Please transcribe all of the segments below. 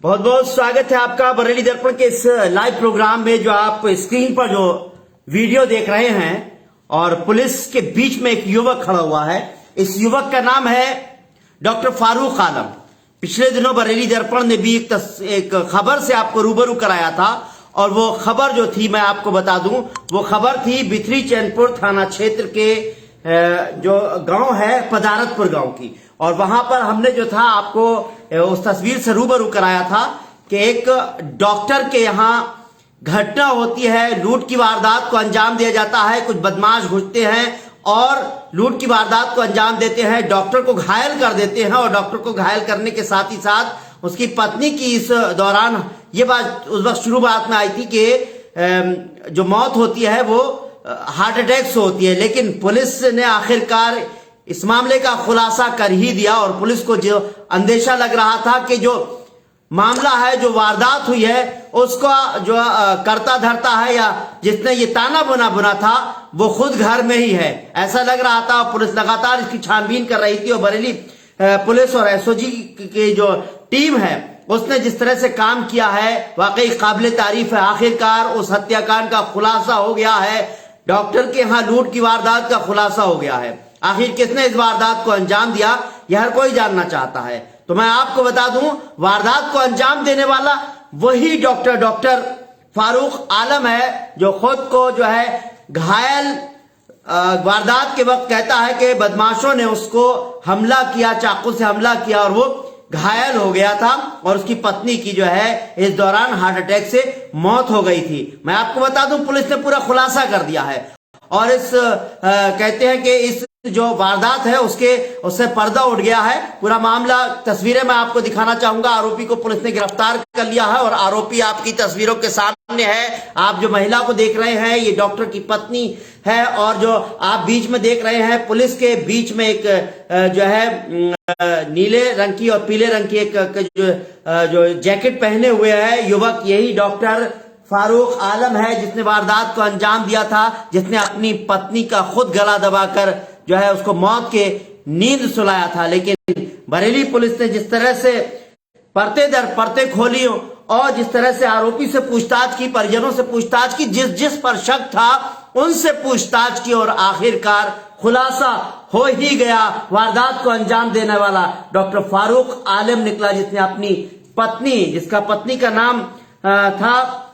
बहुत बहुत स्वागत है आपका बरेली दर्पण के इस लाइव प्रोग्राम में। जो आप स्क्रीन पर जो वीडियो देख रहे हैं और पुलिस के बीच में एक युवक खड़ा हुआ है, इस युवक का नाम है डॉक्टर फारूक आलम। पिछले दिनों बरेली दर्पण ने भी एक खबर से आपको रूबरू कराया था और वो खबर जो थी मैं आपको बता दूं, वो खबर थी बिथरी चैनपुर थाना क्षेत्र के जो गांव है पदारतपुर गांव की। और वहां पर हमने जो था आपको उस तस्वीर से रूबरू कराया था कि एक डॉक्टर के यहां घटना होती है, लूट की वारदात को अंजाम दिया जाता है। कुछ बदमाश घुसते हैं और लूट की वारदात को अंजाम देते हैं, डॉक्टर को घायल कर देते हैं और डॉक्टर को घायल करने के साथ ही साथ उसकी पत्नी की इस दौरान ये बात उस वक्त शुरुआत में आई थी कि जो मौत होती है वो हार्ट अटैक से होती है। लेकिन पुलिस ने आखिरकार इस मामले का खुलासा कर ही दिया और पुलिस को जो अंदेशा लग रहा था कि जो मामला है, जो वारदात हुई है, उसका जो करता धरता है या जिसने ये ताना बुना था वो खुद घर में ही है, ऐसा लग रहा था। पुलिस लगातार इसकी छानबीन कर रही थी और बरेली पुलिस और एसओजी की जो टीम है उसने जिस तरह से काम किया है वाकई काबिल तारीफ है। आखिरकार उस हत्याकांड का खुलासा हो गया है, डॉक्टर के यहाँ लूट की वारदात का खुलासा हो गया है। आखिर किसने इस वारदात को अंजाम दिया यह हर कोई जानना चाहता है। तो मैं आपको बता दूं, वारदात को अंजाम देने वाला वही डॉक्टर फारूक आलम है, जो खुद को जो है घायल वारदात के वक्त कहता है कि बदमाशों ने उसको हमला किया, चाकू से हमला किया और वो घायल हो गया था और उसकी पत्नी की जो है इस दौरान हार्ट अटैक से मौत हो गई थी। मैं आपको बता दूं, पुलिस ने पूरा खुलासा कर दिया है और इस कहते हैं कि इस जो वारदात है उससे पर्दा उठ गया है। पूरा मामला तस्वीरें मैं आपको दिखाना चाहूंगा। आरोपी को पुलिस ने गिरफ्तार कर लिया है और आरोपी आपकी तस्वीरों के सामने है। आप जो महिला को देख रहे हैं ये डॉक्टर की पत्नी है और जो आप बीच में देख रहे हैं पुलिस के बीच में एक जो है नीले रंग की और पीले रंग की एक जो जैकेट पहने हुए है युवक, यही डॉक्टर फारूक आलम है जिसने वारदात को अंजाम दिया था, जिसने अपनी पत्नी का खुद गला दबाकर जो है उसको मौत के नींद सुलाया था। लेकिन बरेली पुलिस ने जिस तरह से परते दर परते खोली और जिस तरह से आरोपी से पूछताछ की, परिजनों से पूछताछ की, जिस पर शक था उनसे पूछताछ की और आखिरकार खुलासा हो ही गया। वारदात को अंजाम देने वाला डॉक्टर फारूक आलम निकला, जिसने अपनी पत्नी, जिसका पत्नी का नाम था,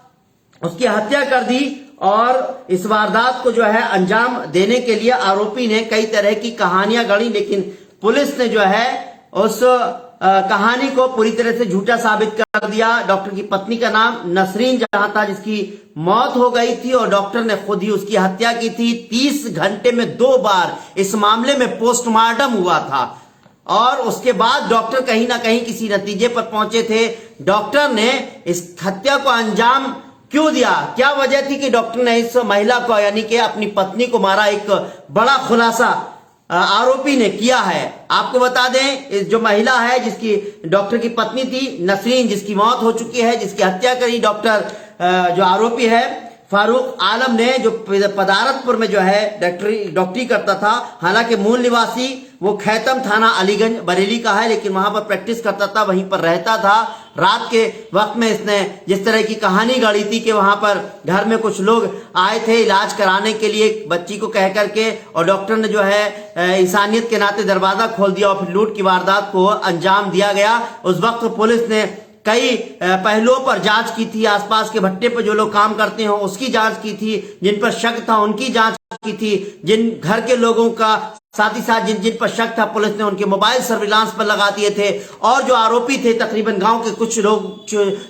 उसकी हत्या कर दी। और इस वारदात को जो है अंजाम देने के लिए आरोपी ने कई तरह की कहानियां गढ़ी, लेकिन पुलिस ने जो है उस कहानी को पूरी तरह से झूठा साबित कर दिया। डॉक्टर की पत्नी का नाम नसरीन जहां था, जिसकी मौत हो गई थी और डॉक्टर ने खुद ही उसकी हत्या की थी। 30 घंटे में 2 बार इस मामले में पोस्टमार्टम हुआ था और उसके बाद डॉक्टर कहीं ना कहीं किसी नतीजे पर पहुंचे थे। डॉक्टर ने इस हत्या को अंजाम क्यों दिया, क्या वजह थी कि डॉक्टर ने इस महिला को यानी कि अपनी पत्नी को मारा, एक बड़ा खुलासा आरोपी ने किया है। आपको बता दें, इस जो महिला है जिसकी डॉक्टर की पत्नी थी नसरीन, जिसकी मौत हो चुकी है, जिसकी हत्या करी डॉक्टर जो आरोपी है फारूक आलम ने, जो पदारतपुर में जो है डॉक्टरी करता था। हालांकि मूल निवासी वो खैतम थाना अलीगंज बरेली का है, लेकिन वहां पर प्रैक्टिस करता था, वहीं पर रहता था। रात के वक्त में इसने जिस तरह की कहानी गढ़ी थी कि वहां पर घर में कुछ लोग आए थे इलाज कराने के लिए बच्ची को कह करके, और डॉक्टर ने जो है इंसानियत के नाते दरवाजा खोल दिया और फिर लूट की वारदात को अंजाम दिया गया। उस वक्त पुलिस ने कई पहलुओं पर जांच की थी, आसपास के भट्टे पर जो लोग काम करते हैं उसकी जांच की थी, जिन पर शक था उनकी जांच की थी, जिन घर के लोगों का साथ ही साथ जिन पर शक था पुलिस ने उनके मोबाइल सर्विलांस पर लगा दिए थे। और जो आरोपी थे, तकरीबन गांव के कुछ लोग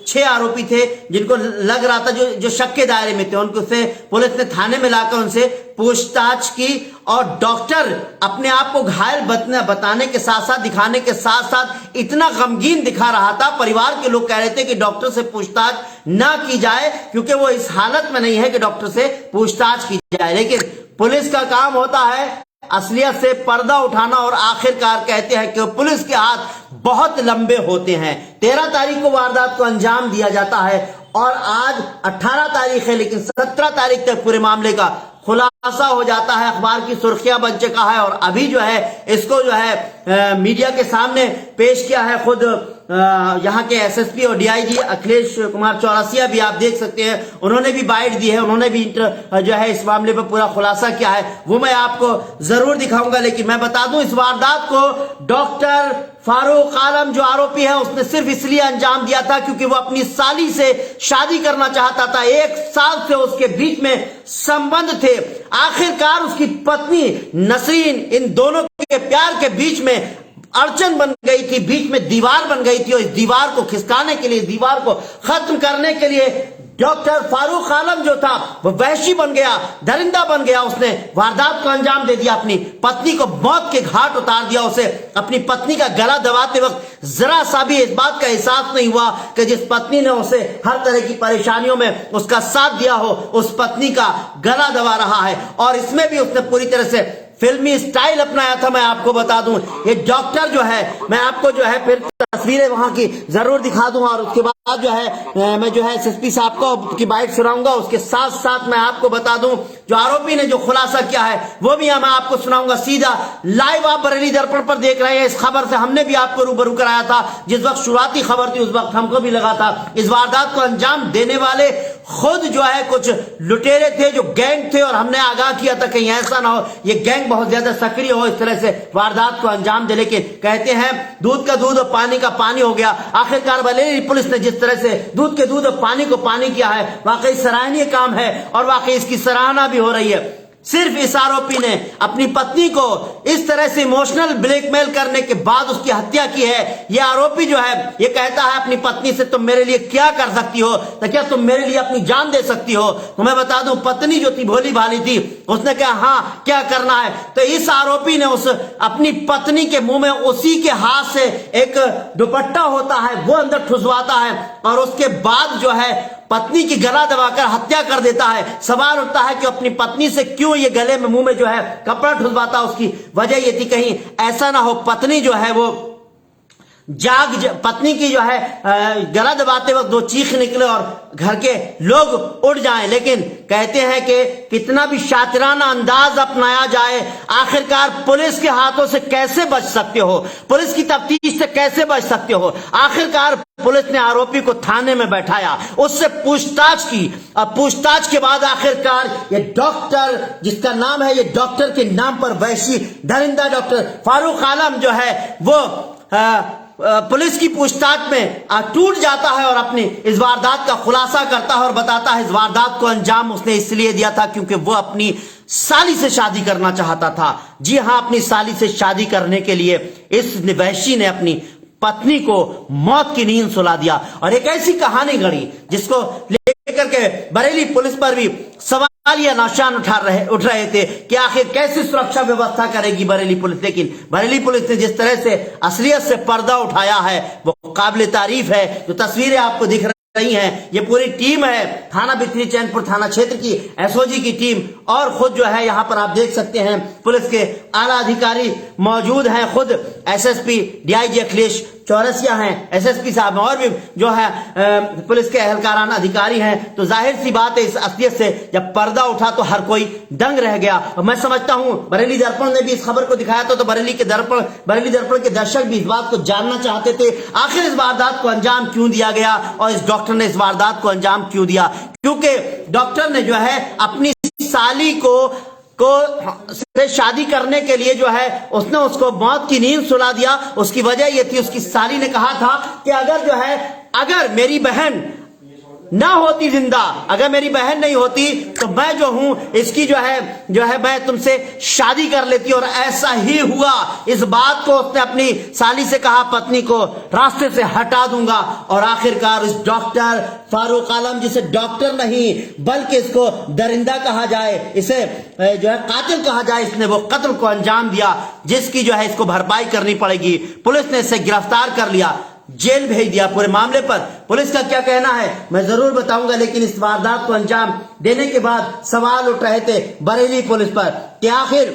6 आरोपी थे जिनको लग रहा था जो शक के दायरे में थे, उनको से पुलिस ने थाने में लाकर उनसे पूछताछ की। और डॉक्टर अपने आप को घायल बताने के साथ साथ, दिखाने के साथ साथ इतना गमगीन दिखा रहा था, परिवार के लोग कह रहे थे कि डॉक्टर से पूछताछ ना की जाए क्योंकि वो इस हालत में नहीं है कि डॉक्टर से पूछताछ की जाए। लेकिन पुलिस का काम होता है असलियत से पर्दा उठाना और आखिरकार कहते हैं कि पुलिस के हाथ बहुत लंबे होते हैं। 13 तारीख को वारदात को अंजाम दिया जाता है और आज 18 तारीख है, लेकिन 17 तारीख तक पूरे मामले का खुलासा हो जाता है, अखबार की सुर्खियां बन चुका है। और अभी जो है इसको जो है मीडिया के सामने पेश किया है खुद यहाँ के एसएसपी और डीआईजी अखिलेश कुमार चौरसिया भी, आप देख सकते हैं, उन्होंने भी बाइट दी है, उन्होंने भी जो है इस मामले पर पूरा खुलासा किया है, वो मैं आपको जरूर दिखाऊंगा। लेकिन मैं बता दूं, इस वारदात को डॉक्टर फारूक आलम जो आरोपी है उसने सिर्फ इसलिए अंजाम दिया था क्योंकि वो अपनी साली से शादी करना चाहता था। 1 साल से उसके बीच में संबंध थे। आखिरकार उसकी पत्नी नसरीन, इन दोनों के प्यार के बीच में अड़चन बन गई थी, बीच में दीवार बन गई थी। और इस दीवार को खिसकाने के लिए, दीवार को खत्म करने के लिए डॉक्टर फारूक आलम जो था वो वहशी बन गया, दरिंदा बन गया। उसने वारदात को अंजाम दे दिया, अपनी पत्नी को मौत के घाट उतार दिया। उसे अपनी पत्नी का गला दबाते वक्त जरा सा भी इस बात का एहसास नहीं हुआ कि जिस पत्नी ने उसे हर तरह की परेशानियों में उसका साथ दिया हो, उस पत्नी का गला दबा रहा है। और इसमें भी उसने पूरी तरह से फिल्मी स्टाइल अपनाया था। मैं आपको बता दूं, ये डॉक्टर जो है, मैं आपको जो है फिर तस्वीरें वहां की जरूर दिखा दूं और उसके बाद जो है मैं जो है एसएसपी साहब को की बाइट सुनाऊंगा। उसके साथ साथ मैं आपको बता दूं, जो आरोपी ने जो खुलासा किया है वो भी मैं आपको सुनाऊंगा सीधा लाइव। आप बरेली दर्पण पर देख रहे हैं। इस खबर से हमने भी आपको रूबरू कराया था। जिस वक्त शुरुआती खबर थी उस वक्त हमको भी लगा था इस वारदात को अंजाम देने वाले खुद जो है कुछ लुटेरे थे, जो गैंग थे। और हमने आगाह किया था कहीं ऐसा ना हो ये गैंग बहुत ज्यादा सक्रिय हो, इस तरह से वारदात को अंजाम दे। लेकिन कहते हैं दूध का दूध और पानी का पानी हो गया। आखिरकार बरेली पुलिस ने जिस तरह से दूध के दूध और पानी को पानी किया है, वाकई सराहनीय काम है और वाकई इसकी सराहना भी हो रही है। सिर्फ इस आरोपी ने अपनी पत्नी को इस तरह से इमोशनल ब्लैकमेल करने के बाद उसकी हत्या की है। यह आरोपी जो है ये कहता है अपनी पत्नी से, तुम मेरे लिए क्या कर सकती हो, तो क्या तुम मेरे लिए अपनी जान दे सकती हो। तो मैं बता दूं, पत्नी जो थी भोली भाली थी, उसने कहा हाँ क्या करना है। तो इस आरोपी ने उस अपनी पत्नी के मुंह में उसी के हाथ से एक दुपट्टा होता है वो अंदर ठुसवाता है और उसके बाद जो है पत्नी की गला दबाकर हत्या कर देता है। सवाल उठता है कि अपनी पत्नी से क्यों ये गले में, मुंह में जो है कपड़ा ठुसवाता। उसकी वजह ये थी कहीं ऐसा ना हो पत्नी जो है वो पत्नी की जो है गला दबाते वक्त दो चीख निकले और घर के लोग उड़ जाएं। लेकिन कहते हैं कि कितना भी शातिराना अंदाज अपनाया जाए, आखिरकार पुलिस के हाथों से कैसे बच सकते हो, पुलिस की तफ्तीश से कैसे बच सकते हो। आखिरकार पुलिस ने आरोपी को थाने में बैठाया, उससे पूछताछ की और पूछताछ के बाद आखिरकार ये डॉक्टर, जिसका नाम है, ये डॉक्टर के नाम पर वैशी दरिंदा डॉक्टर फारूक आलम जो है वो पुलिस की पूछताछ में टूट जाता है और अपनी इस वारदात का खुलासा करता है और बताता है इस वारदात को अंजाम उसने इसलिए दिया था क्योंकि वो अपनी साली से शादी करना चाहता था। जी हां, अपनी साली से शादी करने के लिए इस वैशी ने अपनी पत्नी को मौत की नींद सुला दिया। और एक ऐसी कहानी गढ़ी जिसको लेकर के बरेली पुलिस पर भी सवाल या निशान उठ रहे थे कि आखिर कैसी सुरक्षा व्यवस्था करेगी बरेली पुलिस। लेकिन बरेली पुलिस ने जिस तरह से असलियत से पर्दा उठाया है वो काबिल तारीफ है। जो तस्वीरें आपको दिख रही हैं, ये पूरी टीम है थाना बिथरी चैनपुर थाना क्षेत्र की एसओजी की टीम और खुद जो है यहाँ पर आप देख सकते हैं पुलिस के आला अधिकारी मौजूद हैं। खुद एसएसपी डीआईजी अखिलेश चौरसिया हैं, एसएसपी साहब और भी जो है पुलिस के एहलकारान अधिकारी हैं। तो जाहिर सी बात है इस असलियत से जब पर्दा उठा तो हर कोई दंग रह गया। और मैं समझता हूं बरेली दर्पण ने भी इस खबर को दिखाया था तो बरेली दर्पण के दर्शक भी इस बात को जानना चाहते थे आखिर इस वारदात को अंजाम क्यों दिया गया और इस डॉक्टर ने इस वारदात को अंजाम क्यों दिया। क्योंकि डॉक्टर ने जो है अपनी साली को से शादी करने के लिए जो है उसने उसको मौत की नींद सुला दिया। उसकी वजह यह थी, उसकी साली ने कहा था कि अगर मेरी बहन ना होती जिंदा, अगर मेरी बहन नहीं होती तो मैं जो हूं इसकी जो है मैं तुमसे शादी कर लेती। और ऐसा ही हुआ। इस बात को उसने अपनी साली से कहा, पत्नी को रास्ते से हटा दूंगा। और आखिरकार इस डॉक्टर फारूक आलम, जिसे डॉक्टर नहीं बल्कि इसको दरिंदा कहा जाए, इसे जो है कातिल कहा जाए, इसने वो कत्ल को अंजाम दिया जिसकी जो है इसको भरपाई करनी पड़ेगी। पुलिस ने इसे गिरफ्तार कर लिया, जेल भेज दिया। पूरे मामले पर पुलिस का क्या कहना है मैं जरूर बताऊंगा। लेकिन इस वारदात को अंजाम देने के बाद सवाल उठ रहे थे बरेली पुलिस पर कि आखिर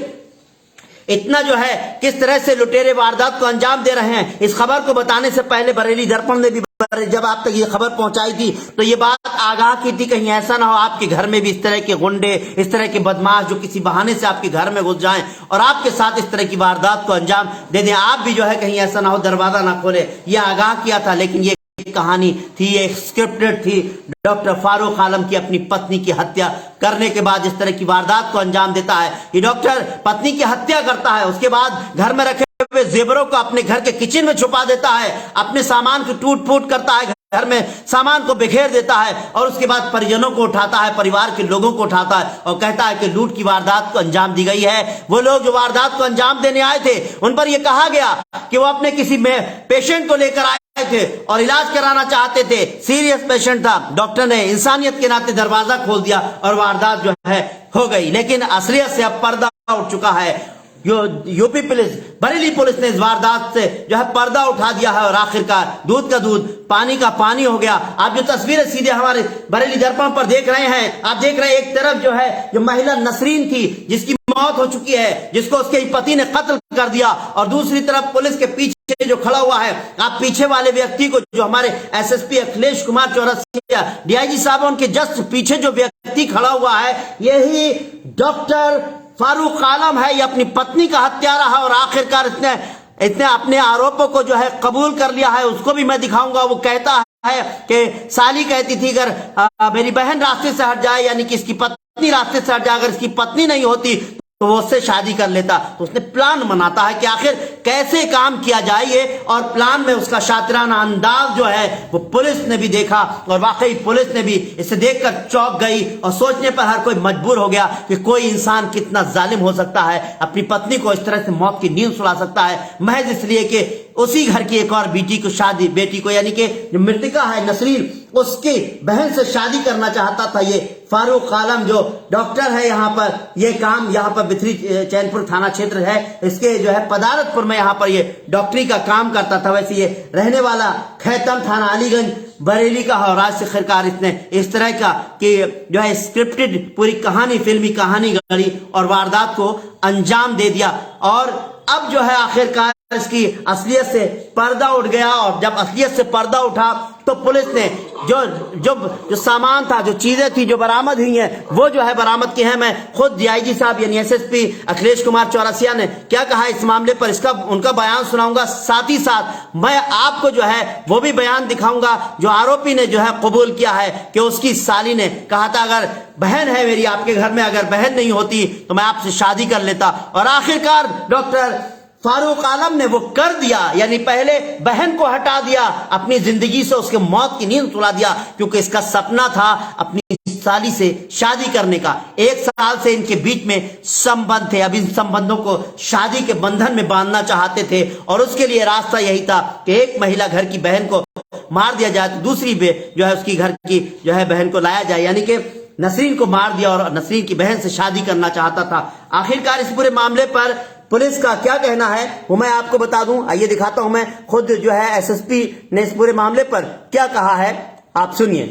इतना जो है किस तरह से लुटेरे वारदात को अंजाम दे रहे हैं। इस खबर को बताने से पहले बरेली दर्पण ने भी पर जब आप तक ये खबर पहुंचाई थी तो ये बात आगाह की थी कहीं ऐसा ना हो आपके घर में भी इस तरह के गुंडे, इस तरह के बदमाश जो किसी बहाने से आपके घर में घुस जाएं और आपके साथ इस तरह की वारदात को अंजाम दे दें, आप भी जो है कहीं ऐसा ना हो दरवाजा ना खोले, ये आगाह किया था। लेकिन ये कहानी थी, ये स्क्रिप्टेड थी। डॉक्टर फारूक आलम की अपनी पत्नी की हत्या करने के बाद इस तरह की वारदात को अंजाम देता है। ये डॉक्टर पत्नी की हत्या करता है, उसके बाद घर में रखे हुए जेवरों को अपने घर के किचन में छुपा देता है, अपने सामान की टूट फूट करता है, घर में सामान को बिखेर देता है और उसके बाद परिजनों को उठाता है, परिवार के लोगों को उठाता है और कहता है कि लूट की वारदात को अंजाम दी गई है। वो लोग जो वारदात को अंजाम देने आए थे उन पर यह कहा गया कि वो अपने किसी में पेशेंट को लेकर आए थे और इलाज कराना चाहते थे, सीरियस पेशेंट था। डॉक्टर ने इंसानियत के नाते दरवाजा खोल दिया और वारदात जो है हो गई। लेकिन असलियत से अब पर्दा उठ चुका है। यूपी पुलिस, बरेली पुलिस ने इस वारदात से जो है पर्दा उठा दिया है और आखिरकार दूध का दूध पानी का पानी हो गया। आप जो तस्वीरें सीधे हमारे बरेली दर्पण पर देख रहे हैं, आप देख रहे हैं एक तरफ जो है जो महिला नसरीन थी जिसकी मौत हो चुकी है, जिसको उसके पति ने कत्ल कर दिया, और दूसरी तरफ पुलिस के पीछे जो खड़ा हुआ है, आप पीछे वाले व्यक्ति को जो हमारे एसएसपी अखिलेश कुमार चौरसिया डीआईजी साहब उनके जस्ट पीछे जो व्यक्ति खड़ा हुआ है यही डॉक्टर फारूक आलम है। ये अपनी पत्नी का हत्यारा है और आखिरकार इसने अपने आरोपों को जो है कबूल कर लिया है। उसको भी मैं दिखाऊंगा। वो कहता है कि साली कहती थी अगर मेरी बहन रास्ते से हट जाए, यानी कि इसकी पत्नी रास्ते से हट जाए, अगर इसकी पत्नी नहीं होती तो वो उससे शादी कर लेता। तो उसने प्लान बनाता है कि आखिर कैसे काम किया जाए ये, और प्लान में उसका शातिराना अंदाज जो है वो पुलिस ने भी देखा और वाकई पुलिस ने भी इसे देखकर चौंक गई और सोचने पर हर कोई मजबूर हो गया कि कोई इंसान कितना जालिम हो सकता है, अपनी पत्नी को इस तरह से मौत की नींद सुला सकता है महज इसलिए कि उसी घर की एक और बेटी को यानी कि जो मृतका है नसरीन, उसकी बहन से शादी करना चाहता था ये फारूक आलम जो डॉक्टर है। यहाँ पर ये काम यहाँ पर बिथरी चैनपुर थाना क्षेत्र है, इसके जो है पदारतपुर में यहाँ पर ये डॉक्टरी का काम करता था। वैसे ये रहने वाला खैतम थाना अलीगंज बरेली का और आज से आखिरकार इसने इस तरह का कि जो है स्क्रिप्टेड पूरी कहानी, फिल्मी कहानी गढ़ी और वारदात को अंजाम दे दिया। और अब जो है आखिरकार इसकी असलियत से पर्दा उठ गया, और जब असलियत से पर्दा उठा तो पुलिस ने जो सामान था, जो चीजें थी जो बरामद हुई हैं, वो जो है बरामद की है। मैं खुद डीआईजी साहब यानी एसएसपी अखिलेश कुमार चौरसिया ने क्या कहा इस मामले पर, इसका उनका बयान सुनाऊंगा। साथ ही साथ मैं आपको जो है वो भी बयान दिखाऊंगा जो आरोपी ने जो है कबूल किया है कि उसकी साली ने कहा था अगर बहन है मेरी आपके घर में, अगर बहन नहीं होती तो मैं आपसे शादी कर लेता। और आखिरकार डॉक्टर फारूक आलम ने वो कर दिया, यानी पहले बहन को हटा दिया अपनी जिंदगी से, उसके मौत की नींद सुला दिया, क्योंकि इसका सपना था अपनी साली से शादी करने का। 1 साल से इनके बीच में संबंध थे, अब इन संबंधों को शादी के बंधन में बांधना चाहते थे और उसके लिए रास्ता यही था कि एक महिला घर की बहन को मार दिया जाए तो दूसरी जो है उसकी घर की जो है बहन को लाया जाए, यानी कि नसरीन को मार दिया और नसरीन की बहन से शादी करना चाहता था। आखिरकार इस पूरे मामले पर पुलिस का क्या कहना है वो मैं आपको बता दूं। आइए दिखाता हूं मैं खुद जो है एसएसपी ने इस पूरे मामले पर क्या कहा है, आप सुनिए।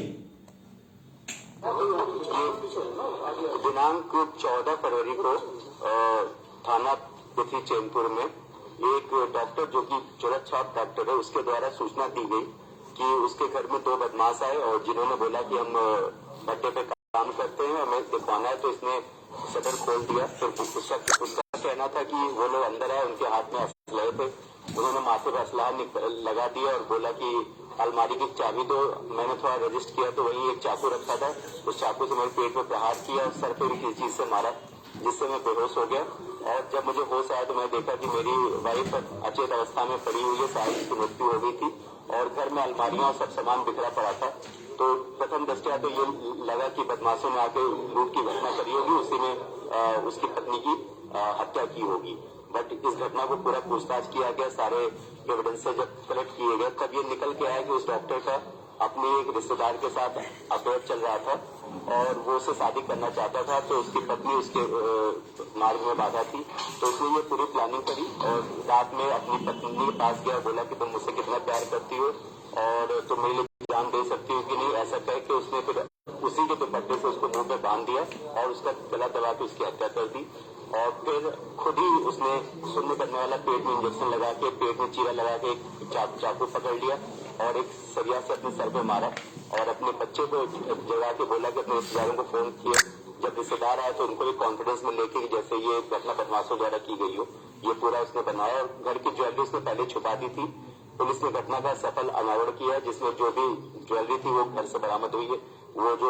दिनांक 14 फरवरी को थाना बिथरी चैनपुर में एक डॉक्टर जो कि चौरस छाप डॉक्टर है उसके द्वारा सूचना दी गई कि उसके घर में 2 बदमाश आए और जिन्होंने बोला कि हम अड्डे पे काम करते हैं, हमें दिखवाना है, तो इसने शटर खोल दिया। फिर उसका कहना था कि वो लोग अंदर आए, उनके हाथ में असलहे थे, उन्होंने माथे पर असलहा लगा दिया और बोला कि अलमारी की चाबी दो। मैंने थोड़ा रजिस्ट किया तो वही एक चाकू रखा था, उस चाकू से मेरे पेट में प्रहार किया और सर पे भी किसी चीज से मारा जिससे मैं बेहोश हो गया। और जब मुझे होश आया तो मैं देखा कि मेरी वाइफ अचेत अवस्था में पड़ी हुई है, शायद उसकी मृत्यु हो गई थी और घर में अलमारियां और सब सामान बिखरा पड़ा था। तो प्रथम दृष्टया तो ये लगा कि बदमाशों ने आके लूट की घटना करी होगी, उसी में उसकी पत्नी की हत्या की होगी। बट इस घटना को पूरा पूछताछ किया गया, सारे एविडेंस से जब कलेक्ट किए गए तब ये निकल के आया कि उस डॉक्टर का अपने एक रिश्तेदार के साथ अफेयर चल रहा था और वो उससे शादी करना चाहता था, तो उसकी पत्नी उसके मार्ग में बाधा थी। तो उसने ये पूरी प्लानिंग करी और रात में अपनी पत्नी के पास गया, बोला कि तुम मुझसे कितना प्यार करती हो और तुम मेरे लिए जान दे सकती हो कि नहीं। ऐसा कह के उसने फिर उसी के दुपट्टे से उसको मुंह पे बांध दिया और उसका गला दबा के उसकी हत्या कर दी। और फिर खुद ही उसने शून्य करने वाला पेट में इंजेक्शन लगा के, पेट में चीरा लगा के एक चाकू पकड़ लिया और एक सरिया से अपने सर पे मारा और अपने बच्चे को जगा के बोला कि अपने रिश्तेदारों को फोन किया। जब रिश्तेदार आए तो उनको भी कॉन्फिडेंस में लेके जैसे ये घटना बदमाशों द्वारा की गई हो, ये पूरा उसने बनाया और घर की ज्वेलरी उसने पहले छुपा दी थी। पुलिस ने घटना का सफल अनावरण किया, जिसमें जो भी ज्वेलरी थी वो घर से बरामद हुई है। वो जो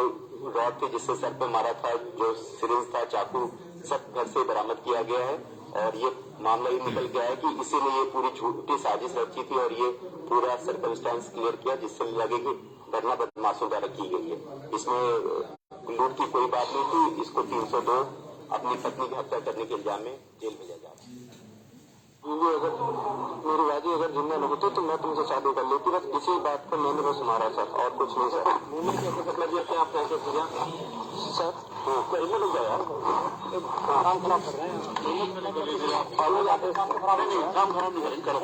रॉड थे जिससे सर पे मारा था, जो सिरिंज था, चाकू, सब घर से बरामद किया गया है। और ये मामला ये निकल गया है कि इसी ने ये पूरी झूठी साजिश रची थी और ये पूरा सर्कमस्टांस क्लियर किया, जिससे लगे कि घटना बदमाशों द्वारा की गई है। इसमें लूट की कोई बात नहीं थी। इसको 302 अपनी पत्नी की हत्या करने के इल्जाम में जेल भेजा जा रहा है। अगर मेरी बाजी अगर जिंदा न होती तो मैं तुमसे शादी कर लेती, बस इसी बात को मैंने बस मारा सर, और कुछ नहीं सर। मतलब ये क्या आप कैसे किया सर? इधर लग जाए यार, काम खराब कर रहे हैं, काम खराब नहीं करो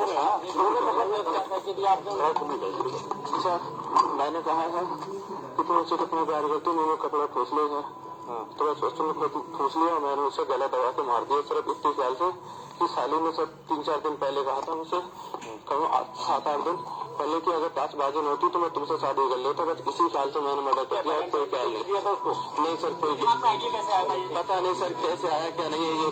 सर। मैंने कहा है कि तुम उससे कितने प्यार करती हो, मैंने कपड़ा ठूस लिया है तो बस तुमने ठूस लिया, मैंने उसे गला दबा के मार दिया सिर्फ इतने ख्याल से कि साली ने सब 3-4 दिन पहले कहा था मुझे, कहो 7-8 दिन पहले कि अगर 5 बाजी न होती तो मैं तुमसे शादी कर लेता, बस इसी ख्याल से मैंने मदद कर दिया। कोई क्या नहीं सर, कोई पता नहीं सर कैसे आया क्या नहीं है, ये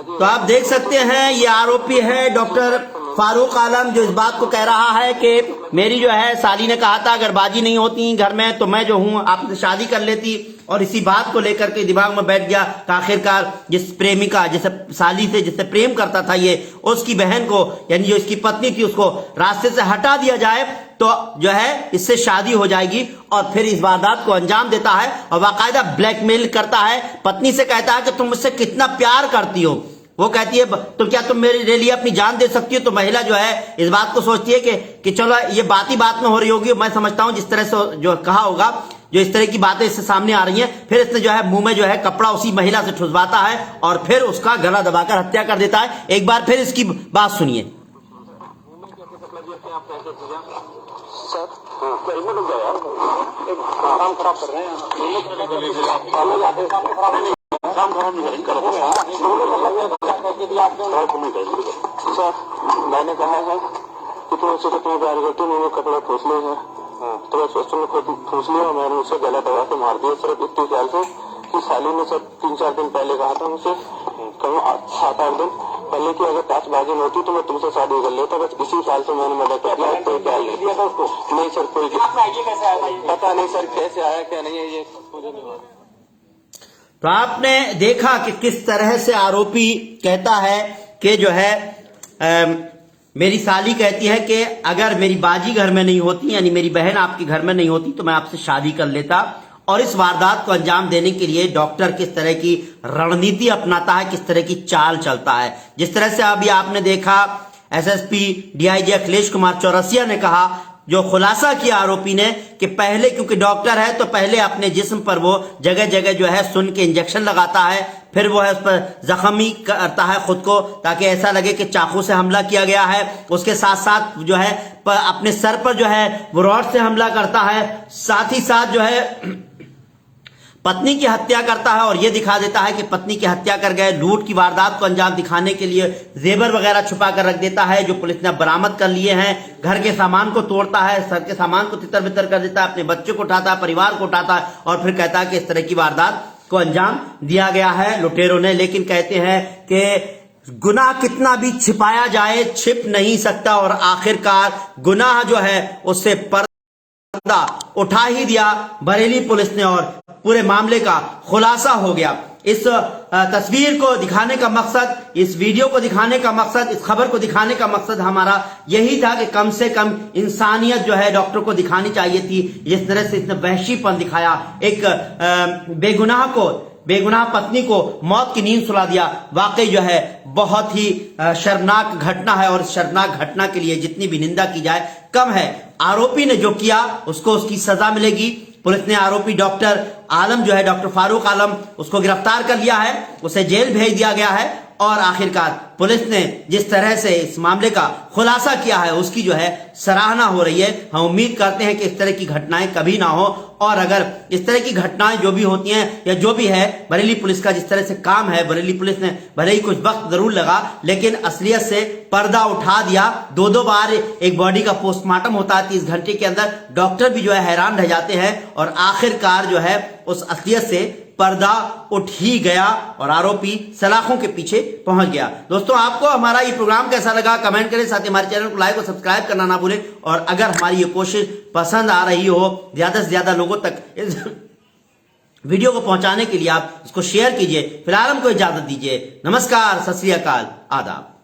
तो आप देख सकते हैं ये आरोपी है डॉक्टर फारूक आलम, जो इस बात को कह रहा है कि मेरी जो है साली ने कहा था अगर बाजी नहीं होती घर में तो मैं जो हूं आपसे शादी कर लेती, और इसी बात को लेकर के दिमाग में बैठ गया कि आखिरकार जिस प्रेमिका जिसे साली से जिससे प्रेम करता था ये, उसकी बहन को यानी जो इसकी पत्नी थी उसको रास्ते से हटा दिया जाए तो जो है इससे शादी हो जाएगी, और फिर इस वारदात को अंजाम देता है और बाकायदा ब्लैकमेल करता है। पत्नी से कहता है कि तुम मुझसे कितना प्यार करती हो, वो कहती है तो क्या तुम मेरे लिए अपनी जान दे सकती हो। तो महिला जो है इस बात को सोचती है कि चलो ये बात ही बात में हो रही होगी, मैं समझता हूं जिस तरह से जो कहा होगा, जो इस तरह की बातें इससे सामने आ रही हैं। फिर इसने जो है मुंह में जो है कपड़ा उसी महिला से ठुसवाता है और फिर उसका गला दबाकर हत्या कर देता है। एक बार फिर इसकी बात सुनिए। काम खराब कर रहे हैं, काम खराब नहीं करो सर। मैंने कहा है कि तुम उससे कितने प्यार करती हो, मैंने कपड़ा ठूस लिया है तो बस तुमने खुद ठूस लिया, मैंने उसे गला दबा के मार दिया सिर्फ इतने ख्याल से कि साली ने सब 3-4 दिन पहले कहा था मुझे, कहो 7-8 दिन पहले कि अगर 5 बाजी न होती तो मैं तुमसे शादी कर लेता, बस इसी ख्याल से मैंने मदद कर दिया। कोई क्या नहीं सर, कोई पता नहीं सर कैसे आया क्या नहीं है, ये मुझे नहीं। तो आपने देखा कि किस तरह से आरोपी कहता है कि जो है मेरी साली कहती है कि अगर मेरी बाजी घर में नहीं होती यानी मेरी बहन आपके घर में नहीं होती तो मैं आपसे शादी कर लेता। और इस वारदात को अंजाम देने के लिए डॉक्टर किस तरह की रणनीति अपनाता है, किस तरह की चाल चलता है। जिस तरह से अभी आपने देखा एसएसपी डीआईजी अखिलेश कुमार चौरसिया ने कहा, जो खुलासा किया आरोपी ने कि पहले क्योंकि डॉक्टर है तो पहले अपने जिस्म पर वो जगह जगह जो है सुन के इंजेक्शन लगाता है, फिर वो है उस पर जख्मी करता है खुद को ताकि ऐसा लगे कि चाकू से हमला किया गया है। उसके साथ साथ जो है अपने सर पर जो है वो रॉड से हमला करता है, साथ ही साथ जो है पत्नी की हत्या करता है और यह दिखा देता है कि पत्नी की हत्या कर गए। लूट की वारदात को अंजाम दिखाने के लिए जेवर वगैरह छुपा कर रख देता है जो पुलिस ने बरामद कर लिए हैं। घर के सामान को तोड़ता है, सर के सामान को तितर बितर कर देता है, अपने बच्चे को उठाता है, परिवार को उठाता है और फिर कहता है कि इस तरह की वारदात को अंजाम दिया गया है लुटेरों ने। लेकिन कहते हैं कि गुनाह कितना भी छिपाया जाए छिप नहीं सकता और आखिरकार गुनाह जो है उससे पर्दा उठा ही दिया बरेली पुलिस ने और पूरे मामले का खुलासा हो गया। इस तस्वीर को दिखाने का मकसद, इस वीडियो को दिखाने का मकसद, इस खबर को दिखाने का मकसद हमारा यही था कि कम से कम इंसानियत जो है डॉक्टर को दिखानी चाहिए थी। जिस तरह से इसने वहशीपन दिखाया, एक बेगुनाह पत्नी को मौत की नींद सुला दिया, वाकई जो है बहुत ही शर्मनाक घटना है और शर्मनाक घटना के लिए जितनी भी निंदा की जाए कम है। आरोपी ने जो किया उसको उसकी सजा मिलेगी। पुलिस ने आरोपी डॉक्टर आलम जो है, डॉक्टर फारूक आलम, उसको गिरफ्तार कर लिया है, उसे जेल भेज दिया गया है और आखिरकार पुलिस ने जिस तरह से इस मामले का खुलासा किया है उसकी जो है सराहना हो रही है। हम उम्मीद करते हैं कि इस तरह की घटनाएं कभी ना हो, और अगर इस तरह की घटनाएं जो भी होती हैं या जो भी है, बरेली पुलिस का जिस तरह से काम है, बरेली पुलिस ने भले ही कुछ वक्त जरूर लगा लेकिन असलियत से पर्दा उठा दिया। दो बार एक बॉडी का पोस्टमार्टम होता है 30 घंटे के अंदर, डॉक्टर भी जो है हैरान रह जाते हैं और आखिरकार जो है उस असलियत से पर्दा उठ ही गया और आरोपी सलाखों के पीछे पहुंच गया। दोस्तों, आपको हमारा ये प्रोग्राम कैसा लगा कमेंट करें, साथ ही हमारे चैनल को लाइक और सब्सक्राइब करना ना भूलें। और अगर हमारी ये कोशिश पसंद आ रही हो, ज्यादा से ज्यादा लोगों तक इस वीडियो को पहुंचाने के लिए आप इसको शेयर कीजिए। फिलहाल हमको इजाजत दीजिए। नमस्कार, सत श्री अकाल, आदाब।